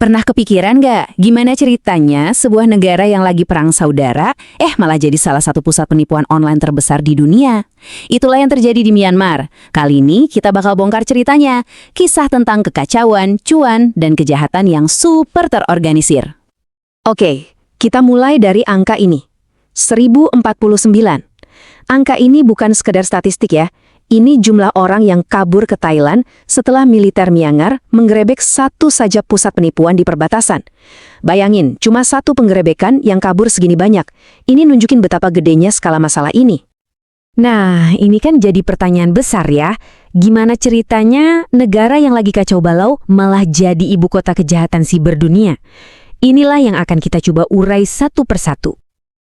Pernah kepikiran nggak gimana ceritanya sebuah negara yang lagi perang saudara, malah jadi salah satu pusat penipuan online terbesar di dunia? Itulah yang terjadi di Myanmar. Kali ini kita bakal bongkar ceritanya, kisah tentang kekacauan, cuan, dan kejahatan yang super terorganisir. Oke, kita mulai dari angka ini. 1049. Angka ini bukan sekedar statistik ya. Ini jumlah orang yang kabur ke Thailand setelah militer Myanmar menggerebek satu saja pusat penipuan di perbatasan. Bayangin, cuma satu penggerebekan yang kabur segini banyak. Ini nunjukin betapa gedenya skala masalah ini. Nah, ini kan jadi pertanyaan besar ya. Gimana ceritanya negara yang lagi kacau balau malah jadi ibu kota kejahatan siber dunia? Inilah yang akan kita coba urai satu persatu.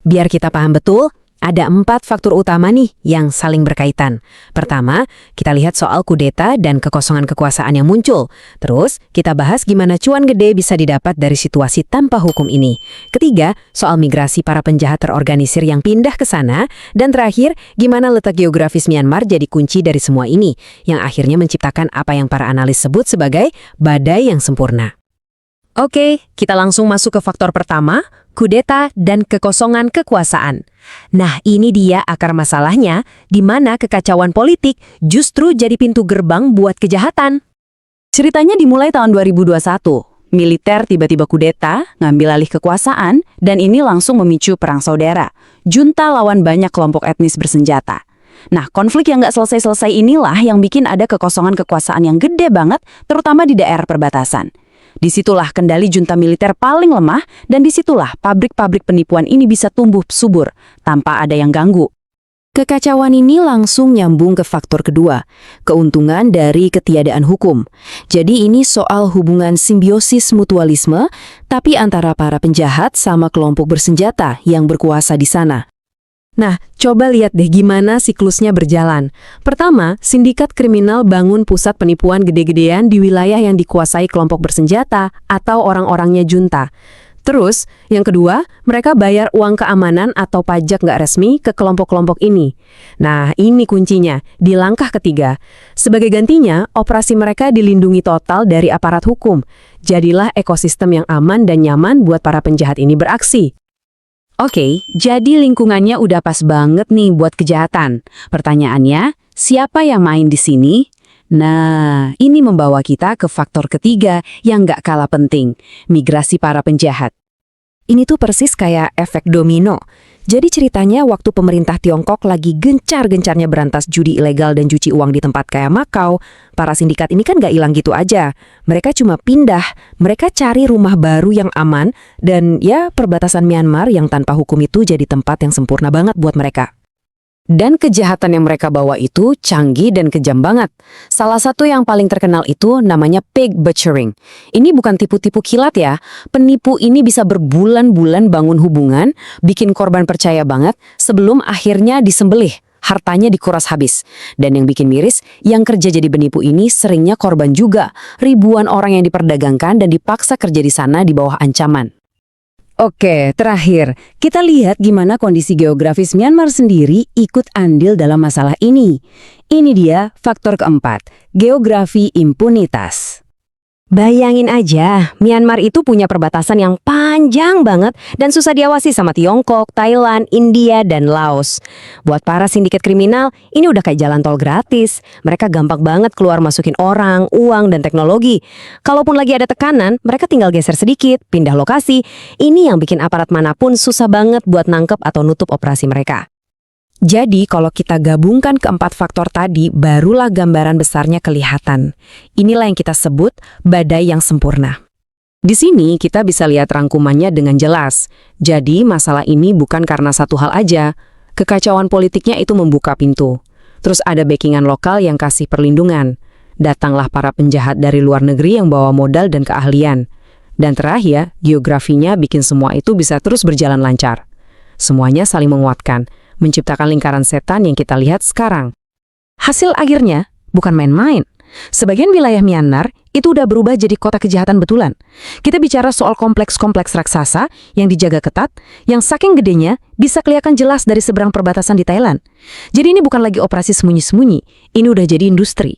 Biar kita paham betul, ada 4 faktor utama nih yang saling berkaitan. Pertama, kita lihat soal kudeta dan kekosongan kekuasaan yang muncul. Terus, kita bahas gimana cuan gede bisa didapat dari situasi tanpa hukum ini. Ketiga, soal migrasi para penjahat terorganisir yang pindah ke sana. Dan terakhir, gimana letak geografis Myanmar jadi kunci dari semua ini, yang akhirnya menciptakan apa yang para analis sebut sebagai badai yang sempurna. Oke, kita langsung masuk ke faktor pertama, kudeta dan kekosongan kekuasaan. Nah, ini dia akar masalahnya, di mana kekacauan politik justru jadi pintu gerbang buat kejahatan. Ceritanya dimulai tahun 2021. Militer tiba-tiba kudeta, ngambil alih kekuasaan, dan ini langsung memicu perang saudara. Junta lawan banyak kelompok etnis bersenjata. Nah, konflik yang nggak selesai-selesai inilah yang bikin ada kekosongan kekuasaan yang gede banget, terutama di daerah perbatasan. Disitulah kendali junta militer paling lemah, dan disitulah pabrik-pabrik penipuan ini bisa tumbuh subur, tanpa ada yang ganggu. Kekacauan ini langsung nyambung ke faktor kedua, keuntungan dari ketiadaan hukum. Jadi ini soal hubungan simbiosis mutualisme, tapi antara para penjahat sama kelompok bersenjata yang berkuasa di sana. Nah, coba lihat deh gimana siklusnya berjalan. Pertama, sindikat kriminal bangun pusat penipuan gede-gedean di wilayah yang dikuasai kelompok bersenjata atau orang-orangnya junta. Terus, yang kedua, mereka bayar uang keamanan atau pajak nggak resmi ke kelompok-kelompok ini. Nah, ini kuncinya, di langkah ketiga. Sebagai gantinya, operasi mereka dilindungi total dari aparat hukum. Jadilah ekosistem yang aman dan nyaman buat para penjahat ini beraksi. Oke, jadi lingkungannya udah pas banget nih buat kejahatan. Pertanyaannya, siapa yang main di sini? Nah, ini membawa kita ke faktor ketiga yang nggak kalah penting, migrasi para penjahat. Ini tuh persis kayak efek domino. Jadi ceritanya waktu pemerintah Tiongkok lagi gencar-gencarnya berantas judi ilegal dan cuci uang di tempat kayak Makau, para sindikat ini kan nggak hilang gitu aja. Mereka cuma pindah, mereka cari rumah baru yang aman, dan ya perbatasan Myanmar yang tanpa hukum itu jadi tempat yang sempurna banget buat mereka. Dan kejahatan yang mereka bawa itu canggih dan kejam banget. Salah satu yang paling terkenal itu namanya pig butchering. Ini bukan tipu-tipu kilat ya. Penipu ini bisa berbulan-bulan bangun hubungan, bikin korban percaya banget, sebelum akhirnya disembelih. Hartanya dikuras habis. Dan yang bikin miris, yang kerja jadi penipu ini seringnya korban juga. Ribuan orang yang diperdagangkan dan dipaksa kerja di sana di bawah ancaman. Oke, terakhir, kita lihat gimana kondisi geografis Myanmar sendiri ikut andil dalam masalah ini. Ini dia faktor keempat, geografi impunitas. Bayangin aja, Myanmar itu punya perbatasan yang panjang banget dan susah diawasi sama Tiongkok, Thailand, India, dan Laos. Buat para sindikat kriminal, ini udah kayak jalan tol gratis. Mereka gampang banget keluar masukin orang, uang, dan teknologi. Kalaupun lagi ada tekanan, mereka tinggal geser sedikit, pindah lokasi. Ini yang bikin aparat manapun susah banget buat nangkep atau nutup operasi mereka. Jadi, kalau kita gabungkan keempat faktor tadi, barulah gambaran besarnya kelihatan. Inilah yang kita sebut badai yang sempurna. Di sini kita bisa lihat rangkumannya dengan jelas. Jadi, masalah ini bukan karena satu hal aja. Kekacauan politiknya itu membuka pintu. Terus ada backingan lokal yang kasih perlindungan. Datanglah para penjahat dari luar negeri yang bawa modal dan keahlian. Dan terakhir, geografinya bikin semua itu bisa terus berjalan lancar. Semuanya saling menguatkan, menciptakan lingkaran setan yang kita lihat sekarang. Hasil akhirnya bukan main-main. Sebagian wilayah Myanmar itu udah berubah jadi kota kejahatan betulan. Kita bicara soal kompleks-kompleks raksasa yang dijaga ketat, yang saking gedenya bisa kelihatan jelas dari seberang perbatasan di Thailand. Jadi ini bukan lagi operasi sembunyi-sembunyi, ini udah jadi industri.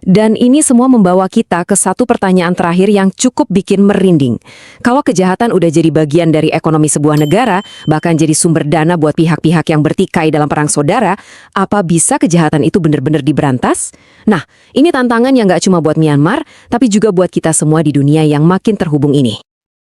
Dan ini semua membawa kita ke satu pertanyaan terakhir yang cukup bikin merinding. Kalau kejahatan udah jadi bagian dari ekonomi sebuah negara, bahkan jadi sumber dana buat pihak-pihak yang bertikai dalam perang saudara, apa bisa kejahatan itu benar-benar diberantas? Nah, ini tantangan yang nggak cuma buat Myanmar, tapi juga buat kita semua di dunia yang makin terhubung ini.